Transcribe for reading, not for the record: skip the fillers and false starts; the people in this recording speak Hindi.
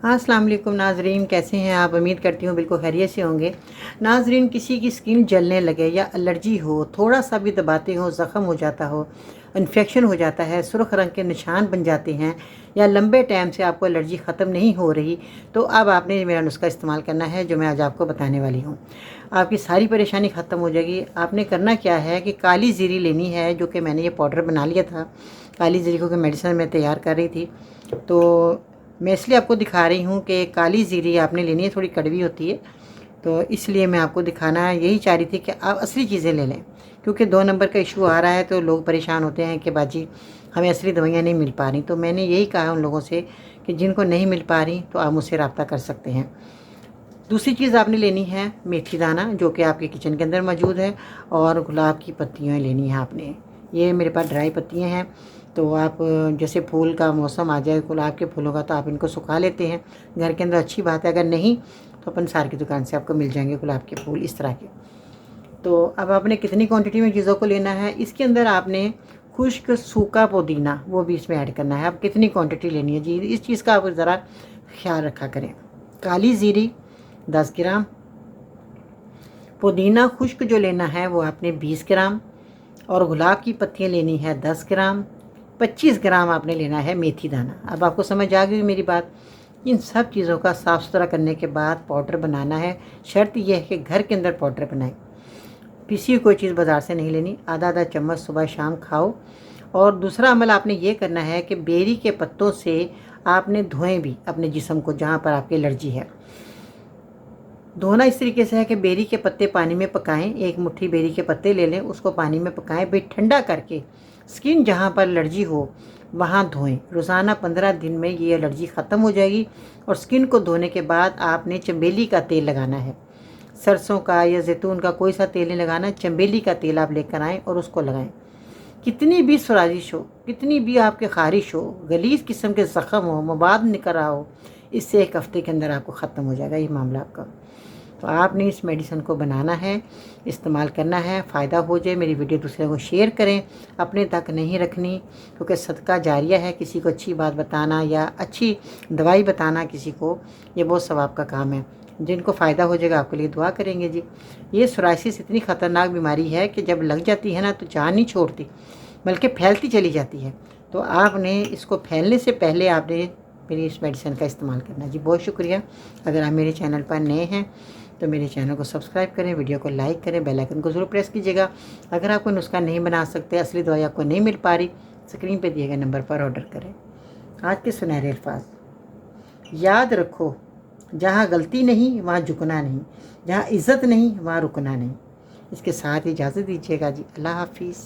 हाँ, अस्सलाम वालेकुम नाज़रीन, कैसे हैं आप? उम्मीद करती हूँ बिल्कुल खैरियत से होंगे। नाज़रीन, किसी की स्किन जलने लगे या एलर्जी हो, थोड़ा सा भी दबाते हो ज़ख़म हो जाता हो, इन्फेक्शन हो जाता है, सुर्ख रंग के निशान बन जाते हैं या लंबे टाइम से आपको एलर्जी ख़त्म नहीं हो रही, तो अब आपने मेरा नुस्खा इस्तेमाल करना है जो मैं आज आपको बताने वाली हूँ। आपकी सारी परेशानी ख़त्म हो जाएगी। आपने करना क्या है कि काली ज़ीरी लेनी है, जो कि मैंने ये पाउडर बना लिया था। काली ज़ीरी को मेडिसिन मैं तैयार कर रही थी, तो मैं इसलिए आपको दिखा रही हूँ कि काली ज़ीरी आपने लेनी है, थोड़ी कड़वी होती है, तो इसलिए मैं आपको दिखाना यही चाह रही थी कि आप असली चीज़ें ले लें, क्योंकि 2 नंबर का इशू आ रहा है तो लोग परेशान होते हैं कि बाजी हमें असली दवाइयाँ नहीं मिल पा रही। तो मैंने यही कहा है उन लोगों से कि जिनको नहीं मिल पा रही तो आप मुझसे रब्ता कर सकते हैं। दूसरी चीज़ आपने लेनी है मेथी दाना, जो कि आपके किचन के अंदर मौजूद है, और गुलाब की पत्तियाँ लेनी है आपने। ये मेरे पास ड्राई पत्तियाँ हैं, तो आप जैसे फूल का मौसम आ जाए गुलाब के फूलों का, तो आप इनको सुखा लेते हैं घर के अंदर, अच्छी बात है। अगर नहीं तो अपन सार की दुकान से आपको मिल जाएंगे गुलाब के फूल इस तरह के। तो अब आपने कितनी क्वांटिटी में चीज़ों को लेना है, इसके अंदर आपने खुश्क सूखा पुदीना वो भी इसमें ऐड करना है। आप कितनी क्वांटिटी लेनी है जी, इस चीज़ का आप ज़रा ख्याल रखा करें। काली ज़ीरी 10 ग्राम, पुदीना खुश्क जो लेना है वो आपने 20 ग्राम, और गुलाब की पत्तियाँ लेनी है 10 ग्राम, 25 ग्राम आपने लेना है मेथी दाना। अब आपको समझ आ गई मेरी बात। इन सब चीज़ों का साफ़ सुथरा करने के बाद पाउडर बनाना है। शर्त यह है कि घर के अंदर पाउडर बनाएं, पिसी कोई चीज़ बाज़ार से नहीं लेनी। आधा आधा चम्मच सुबह शाम खाओ। और दूसरा अमल आपने ये करना है कि बेरी के पत्तों से आपने धोएं भी अपने जिस्म को, जहाँ पर आपकी एलर्जी है। धोना इस तरीके से है कि बेरी के पत्ते पानी में पकाएं, एक मुट्ठी बेरी के पत्ते ले लें, उसको पानी में पकाएं, फिर ठंडा करके स्किन जहाँ पर एलर्जी हो वहाँ धोएं। रोज़ाना 15 दिन में ये एलर्जी ख़त्म हो जाएगी। और स्किन को धोने के बाद आपने चमेली का तेल लगाना है, सरसों का या जैतून का कोई सा तेल नहीं लगाना, चमेली का तेल आप लेकर आएँ और उसको लगाएं। कितनी भी सोराजिश हो, कितनी भी आपके ख़ारिश हो, गलीज़ किस्म के ज़ख़म हो, मबाद निकल रहा हो, इससे 1 हफ़्ते के अंदर आपको ख़त्म हो जाएगा ये मामला आपका। तो आपने इस मेडिसिन को बनाना है, इस्तेमाल करना है, फ़ायदा हो जाए। मेरी वीडियो दूसरे को शेयर करें, अपने तक नहीं रखनी, क्योंकि सदका जारिया है। किसी को अच्छी बात बताना या अच्छी दवाई बताना किसी को, ये बहुत सवाब का काम है। जिनको फ़ायदा हो जाएगा आपके लिए दुआ करेंगे जी। ये सोराइसिस इतनी ख़तरनाक बीमारी है कि जब लग जाती है ना तो जान नहीं छोड़ती, बल्कि फैलती चली जाती है। तो आपने इसको फैलने से पहले आपने मेरी इस मेडिसिन का इस्तेमाल करना जी। बहुत शुक्रिया। अगर आप मेरे चैनल पर नए हैं तो मेरे चैनल को सब्सक्राइब करें, वीडियो को लाइक करें, बेल आइकन को ज़रूर प्रेस कीजिएगा। अगर आप कोई नुस्खा नहीं बना सकते, असली दवाई आपको नहीं मिल पा रही, स्क्रीन पे दिए गए नंबर पर ऑर्डर करें। आज के सुनहरे अल्फाज याद रखो, जहाँ गलती नहीं वहाँ झुकना नहीं, जहाँ इज़्ज़त नहीं वहाँ रुकना नहीं। इसके साथ इजाज़त दीजिएगा जी। अल्लाह हाफिज़।